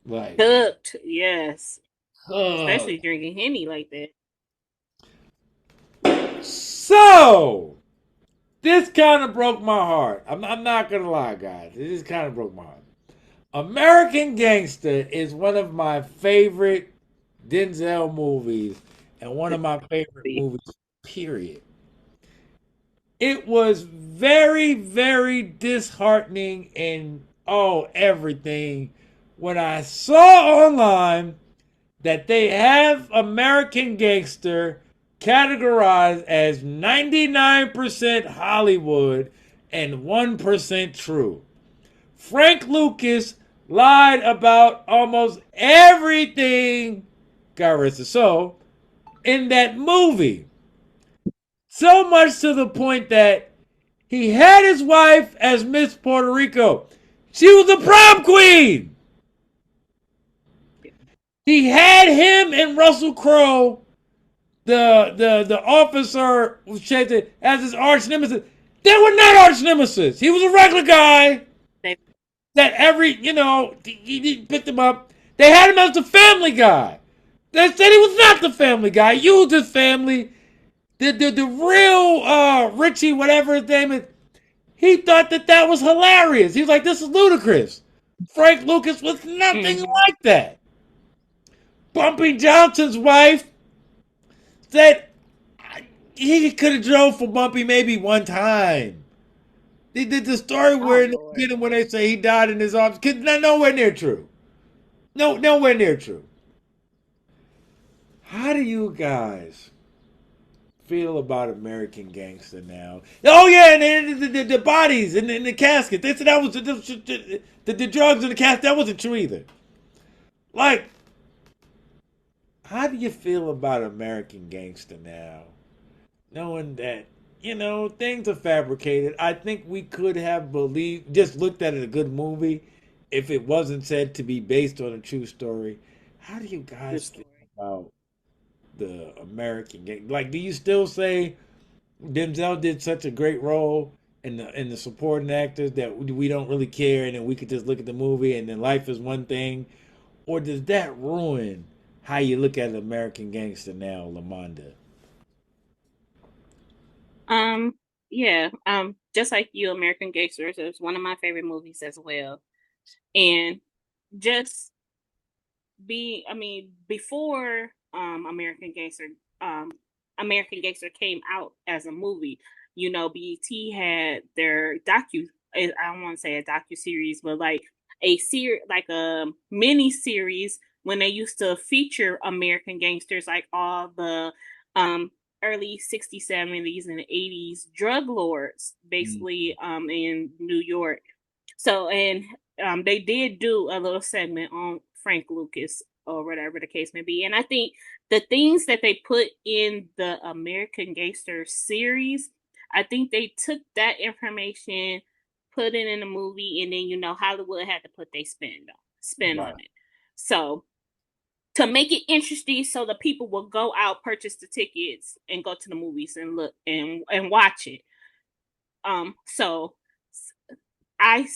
Like Cooked, yes. Especially cooked. drinking Henny like that. So this kind of broke my heart. I'm not gonna lie, guys. This kind of broke my heart. American Gangster is one of my favorite Denzel movies and one of my favorite movies, period. It was very, very disheartening and everything when I saw online that they have American Gangster categorized as 99% Hollywood and 1% true. Frank Lucas lied about almost everything, God rest his soul, in that movie. So much to the point that he had his wife as Miss Puerto Rico. She was the prom queen. He had him and Russell Crowe, the officer who shaped it as his arch nemesis. They were not arch nemesis. He was a regular guy They, that he picked him up. They had him as the family guy. They said he was not the family guy. He used his family. The real Richie, whatever his name is, he thought that was hilarious. He was like, this is ludicrous. Frank Lucas was nothing mhm. like that. Bumpy Johnson's wife said he could have drove for Bumpy maybe one time. They did the story Oh where in the Lord. beginning when they say he died in his arms, nowhere near true. No, nowhere near true. How do you guys feel about American Gangster now? Oh yeah, and then the bodies in the casket. They said that was the drugs in the casket. That wasn't true either. Like, how do you feel about American Gangster now, knowing that things are fabricated? I think we could have just looked at it a good movie if it wasn't said to be based on a true story. How do you True guys feel story. about the American Gang? Like, do you still say Denzel did such a great role in the supporting actors that we don't really care, and then we could just look at the movie, and then life is one thing, or does that ruin how you look at American Gangster now, Lamonda? Um, yeah. Just like you, American Gangsters is one of my favorite movies as well. And just before um American Gangster came out as a movie, BET had their I don't want to say a docu series, but like like a mini series when they used to feature American gangsters, like all the um early 60s, 70s, and 80s drug lords, Mm. basically, in New York. So, and they did do a little segment on Frank Lucas or whatever the case may be. And I think the things that they put in the American Gangster series, I think they took that information, put it in a movie, and then Hollywood had to put their spin on Right. it. So to make it interesting, so the people will go out, purchase the tickets, and go to the movies and look and watch it. So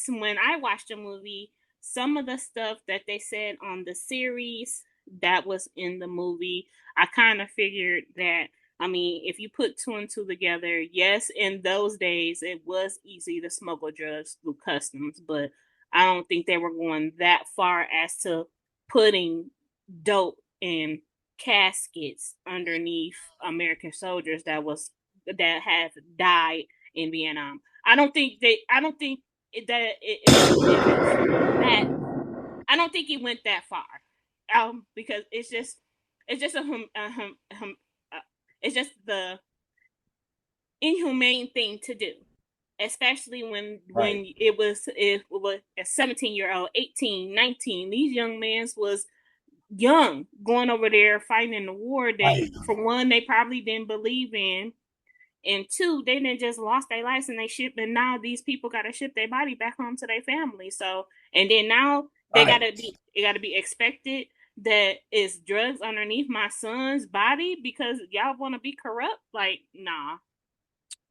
when I watched the movie, some of the stuff that they said on the series that was in the movie, I kind of figured that. I mean, if you put two and two together, yes, in those days it was easy to smuggle drugs through customs, but I don't think they were going that far as to putting dope in caskets underneath American soldiers that have died in Vietnam. I don't think that I don't think it went that far. Because it's just it's just the inhumane thing to do, especially Right. it was a 17-year-old, 18, 19. These young men was young, going over there fighting in the war that, Right. for one, they probably didn't believe in, and two, they didn't just lost their lives and they ship, and now these people got to ship their body back home to their family. So, and then now Right. it got to be expected that it's drugs underneath my son's body because y'all want to be corrupt. Like, nah.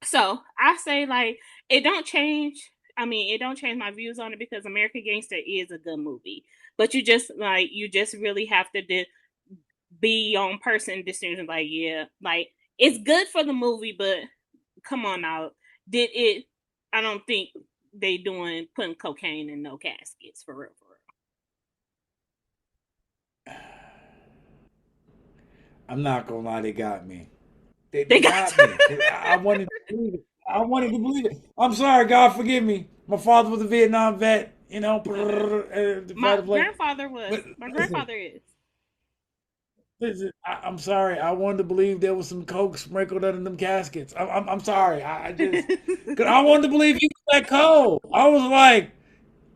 So I say, like, it don't change. I mean, it don't change my views on it because American Gangster is a good movie. But you just really have to be your own person decision. Like, yeah, like, it's good for the movie, but come on now, did it? I don't think they doing putting cocaine in no caskets, for real, for I'm not gonna lie, they got me. They real. They got got me because I wanted to believe it. I wanted to believe it. I'm sorry, God forgive me. My father was a Vietnam vet, the my fighter plane. grandfather was. But My listen, grandfather is. I'm sorry. I wanted to believe there was some coke sprinkled under them caskets. I'm sorry. I just, cause I wanted to believe he was that cold. I was like,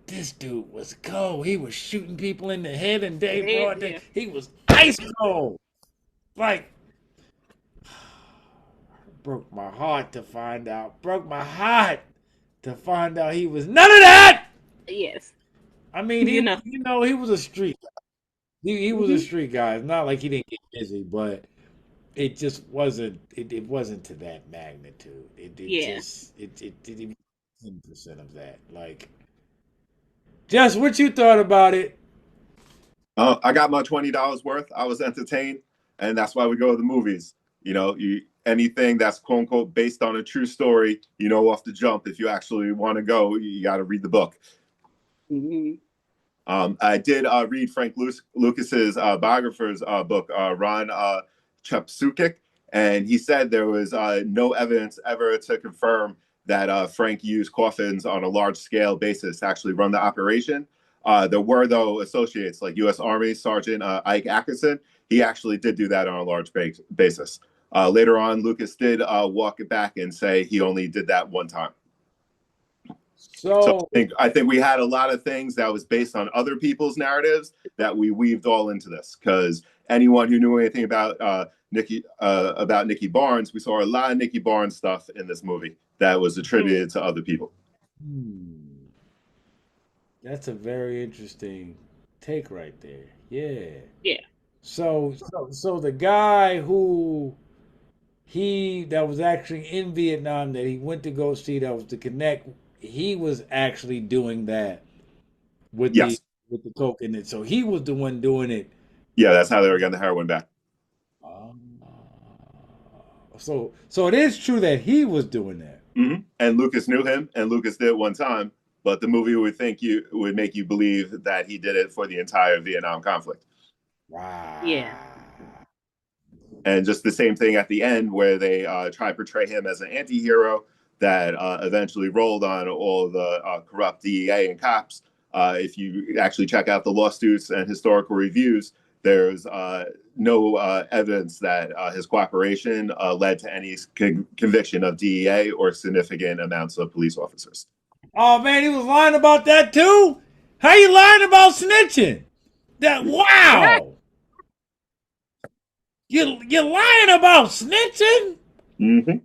this dude was cold. He was shooting people in the head and day broad day. Yeah. He was ice cold. Like, broke my heart to find out. Broke my heart to find out he was none of that. Yes. I mean, You know. he was a street. He was a Hmm. street guy. It's not like he didn't get busy, but it just wasn't. It wasn't to that magnitude. It Yeah. just it didn't 10% of that. Like, just what you thought about it. I got my $20 worth. I was entertained, and that's why we go to the movies. Anything that's quote unquote based on a true story, off the jump. If you actually want to go, you got to read the book. Hmm. I did read Frank Lucas's biographer's book, Ron Chapsukik, and he said there was no evidence ever to confirm that Frank used coffins on a large scale basis to actually run the operation. There were, though, associates like U.S. Army Sergeant Ike Atkinson. He actually did do that on a large basis. Later on, Lucas did walk it back and say he only did that one time. So So I think we had a lot of things that was based on other people's narratives that we weaved all into this. Because anyone who knew anything about Nikki Barnes, we saw a lot of Nikki Barnes stuff in this movie that was attributed to other people. hmm, that's a very interesting take right there. Yeah. Yeah. So the guy who he that was actually in Vietnam that he went to go see that was to connect, he was actually doing that with the Yes. with the coke in it. So he was the one doing it. Yeah, that's how they were getting the heroin back. Um, so it is true that he was doing that. And Lucas knew him, and Lucas did it one time. but the movie would make you believe that he did it for the entire Vietnam conflict. Yeah. Wow. And just the same thing at the end where they try to portray him as an anti-hero that eventually rolled on all the corrupt DEA and cops. If you actually check out the lawsuits and historical reviews, there's no evidence that his cooperation led to any conviction of DEA or significant amounts of police officers. Oh man, he was lying about that too. How you lying about snitching? That Right. wow. You're lying about snitching? Mm-hmm.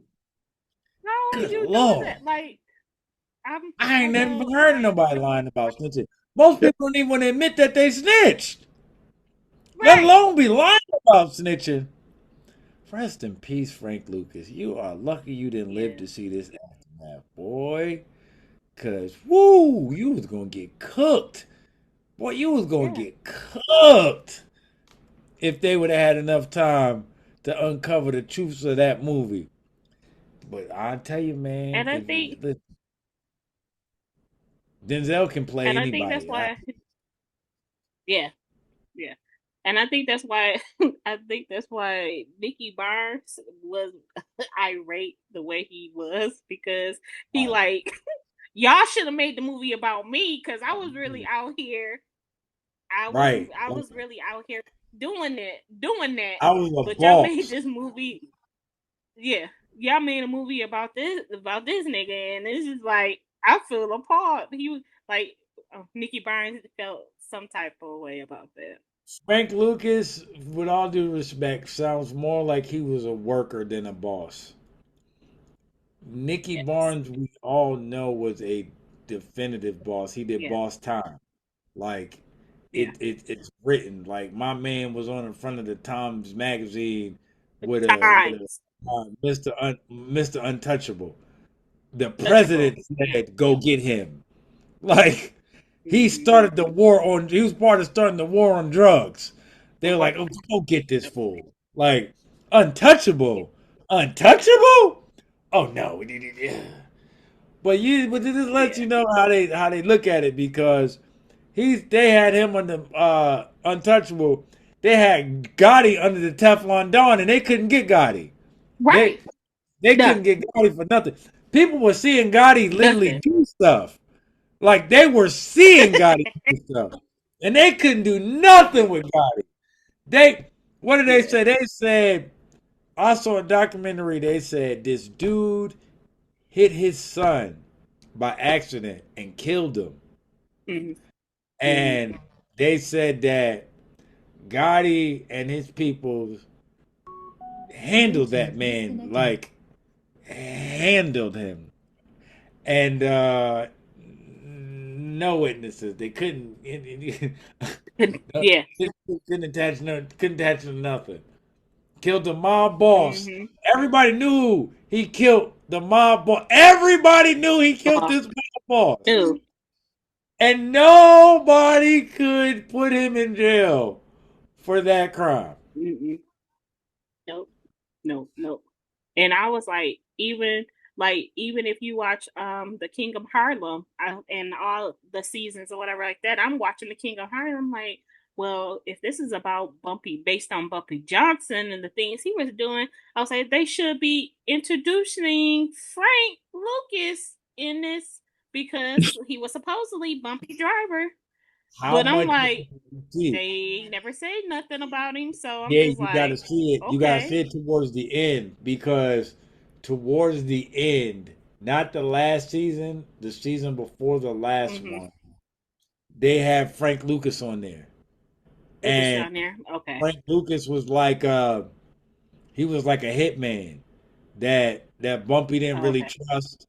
How are Good you doing lord. that? Like, I'm I ain't never although heard of like nobody lying about snitching. Most Yep. people don't even want to admit that they snitched, let right. alone be lying about snitching. Rest in peace, Frank Lucas. You are lucky you didn't live Yeah. to see this aftermath, boy. Cause woo, you was gonna get cooked. Boy, you was gonna Yeah. get cooked if they would have had enough time to uncover the truths of that movie. But I tell you, man, And I if think Denzel can play and I think that's anybody, right? why yeah, yeah. And I think that's why I think that's why Nicky Barnes was irate the way he was because he Right. like y'all should have made the movie about me because I was really out here. Right. I was really out here doing that. I was a But y'all made boss. this movie. Yeah, y'all made a movie about this nigga, and it's just like I feel appalled. He was like Nicky Barnes felt some type of way about that. Frank Lucas, with all due respect, sounds more like he was a worker than a boss. Nicky Yes. Barnes, we all know, was a definitive boss. He did Yeah. boss time. Like Yeah. it's written. Like my man was on the front of the Times magazine with a Times. Mr. Untouchable. The Touchable. president Yeah. said, "Go get him." Like Mm-hmm. he was part of starting the war on drugs. They were like, "Oh, go get this fool." Like untouchable, untouchable. Oh no, but this lets Yeah. you know how they look at it because they had him on the untouchable. They had Gotti under the Teflon Don, and they couldn't get Gotti. They Right. they No. couldn't get Gotti for nothing. People were seeing Gotti literally Nothing. do stuff. Like they were seeing Gotti do stuff, and they couldn't do nothing with Gotti. They what did they Yeah. say? They said I saw a documentary. They said this dude hit his son by accident and killed him, Mm-hmm. Mm-hmm. and they said that Gotti and his people handled that man like handled him, and no witnesses. They couldn't. Yeah. Couldn't attach to nothing. Killed the mob boss. Mm-hmm. Everybody knew he killed the mob boss. Everybody knew he killed this mob boss, Ew. and nobody could put him in jail for that crime. Mm-mm. Nope. Nope. Nope. And I was like even if you watch the King of Harlem and all the seasons or whatever like that, I'm watching the King of Harlem like, well, if this is about Bumpy based on Bumpy Johnson and the things he was doing, I was like they should be introducing Frank Lucas in this because he was supposedly Bumpy Driver. How But I'm much like, you see? they never said nothing about him, so I'm Yeah, just you got to like, see it. You got to okay. see it towards the end because towards the end, not the last season, the season before the last Mm-hmm. one, they have Frank Lucas on there, Lucas and down there. Okay. Frank Lucas was like he was like a hitman that Bumpy didn't really Okay. trust,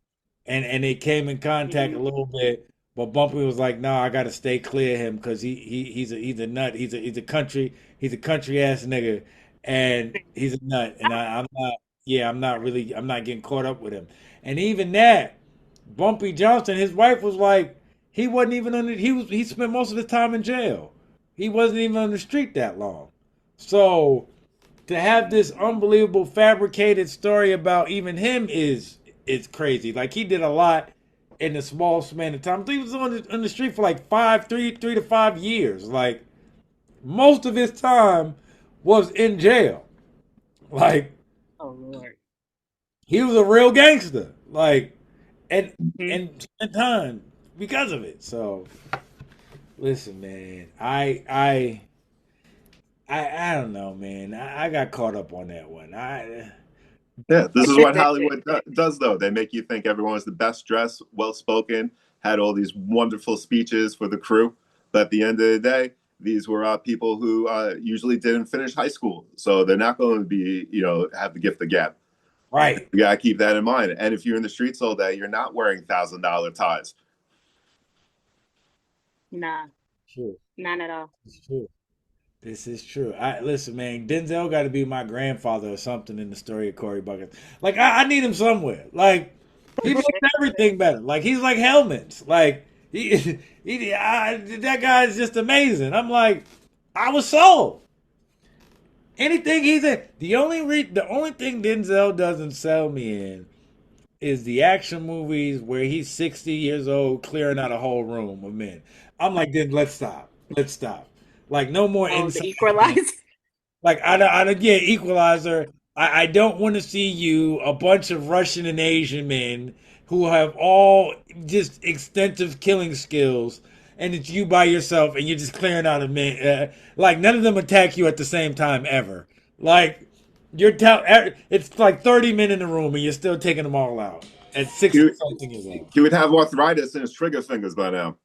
and they came in contact a Mm-hmm. little bit. But Bumpy was like, "No, I got to stay clear of him because he's a nut. He's a country ass nigga, and he's a nut. And I'm not. Yeah, I'm not getting caught up with him. And even that, Bumpy Johnson, his wife was like, he wasn't even on the, he spent most of the time in jail. He wasn't even on the street that long. So to have this unbelievable fabricated story about even him is crazy. Like he did a lot. in the small span of time. He was on the street for like 3 to 5 years. Like most of his time was in jail. Like Oh Lord. he was a real gangster. Like and Mhm. and spent time because of it. So listen, man, I don't know, man. I got caught up on that one. I Yeah, this is what Hollywood does, though. They make you think everyone's the best dressed, well spoken, had all these wonderful speeches for the crew. But at the end of the day, these were people who usually didn't finish high school. So they're not going to be, have the gift of gab. right. You got to keep that in mind. And if you're in the streets all day, you're not wearing $1,000 ties. Nah, True. none at all. It's true. This is true. I listen, man. Denzel got to be my grandfather or something in the story of Korey Buckets. Like I need him somewhere. Like he makes everything better. Like he's like Hellman's. Like that guy is just amazing. I'm like, I was sold. Anything he's in. The only thing Denzel doesn't sell me in is the action movies where he's 60 years old clearing out a whole room of men. I'm like, then let's stop. Let's stop. Like no more Oh, the inside. equalizer. Like I yeah, Equalizer. I don't want to see you a bunch of Russian and Asian men who have all just extensive killing skills, and it's you by yourself, and you're just clearing out a men. Like none of them attack you at the same time ever. Like it's like 30 men in the room, and you're still taking them all out at 60 He, something years old. he would have arthritis in his trigger fingers by now.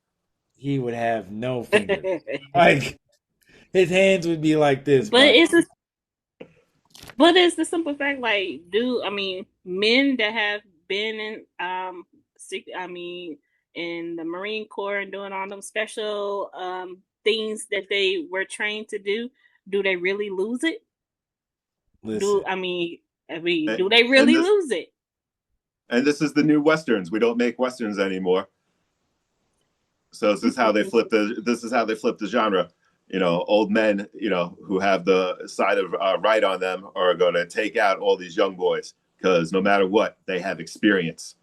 He would have no fingers. Like his hands would be like this, but but it's a, but it's the simple fact, like, do I mean men that have been in I mean in the Marine Corps and doing all them special things that they were trained to do they really lose it? listen. Do I mean And, do they and really this lose it? and this is the new westerns. We don't make westerns anymore. So this is how they flip the genre. Old men, who have the side of right on them are going to take out all these young boys because no matter what, they have experience.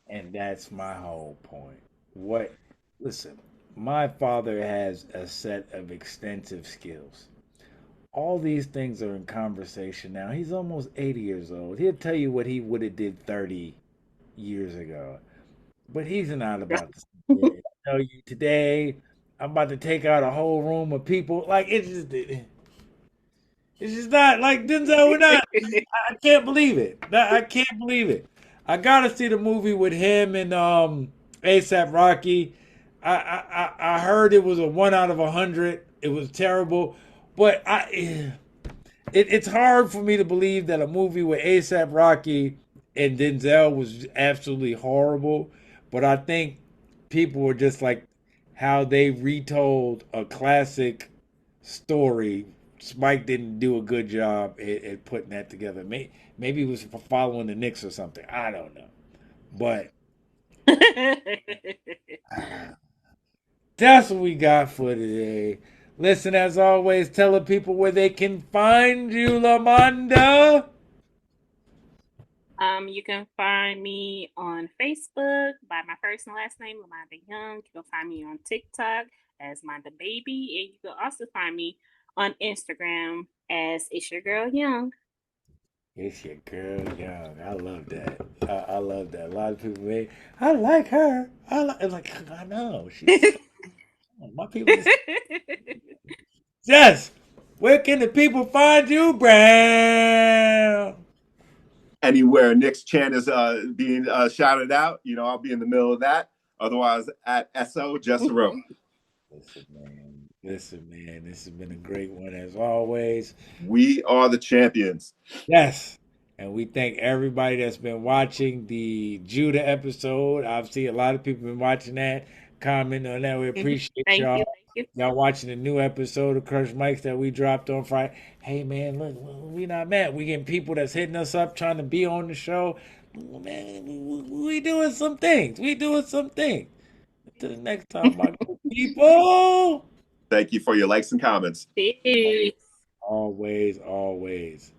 And that's my whole point. What, listen, my father has a set of extensive skills. All these things are in conversation now. He's almost 80 years old. He'll tell you what he would have did 30 years ago. But he's not about to sit there and tell you today, I'm about to take out a whole room of people. Like, it's just not like Denzel. We're not. I can't believe it. I can't believe it. I gotta see the movie with him and ASAP Rocky. I heard it was a 1 out of 100. It was terrible, but it's hard for me to believe that a movie with ASAP Rocky and Denzel was absolutely horrible. But I think people were just like how they retold a classic story. Spike didn't do a good job at putting that together. Maybe it was following the Knicks or something. I don't know. But that's what we got for today. Listen, as always, tell the people where they can find you, Lamonda. You can find me on Facebook by my first and last name, Lamonda Young. You can find me on TikTok as Monda Baby, and you can also find me on Instagram as It's Your Girl Young. It's your girl, Young. I love that. I love that. A lot of people may. I like her. I know she's my people. Yes. Where can the people find you, Brown? Anywhere Nick's chant is being shouted out, I'll be in the middle of that. Otherwise, at SO Jessero. Listen, man. Listen, man. This has been a great one as always. We are the champions. Yes. And we thank everybody that's been watching the Judah episode. I've seen a lot of people been watching that, commenting on that. We appreciate Thank y'all. you. Thank you. Y'all watching the new episode of Crush Mics that we dropped on Friday. Hey man, look, we not mad. We getting people that's hitting us up trying to be on the show. Man, we doing some things. We doing some things. Until the next time, my good people. Thank you for your likes and comments. Peace. Always, always.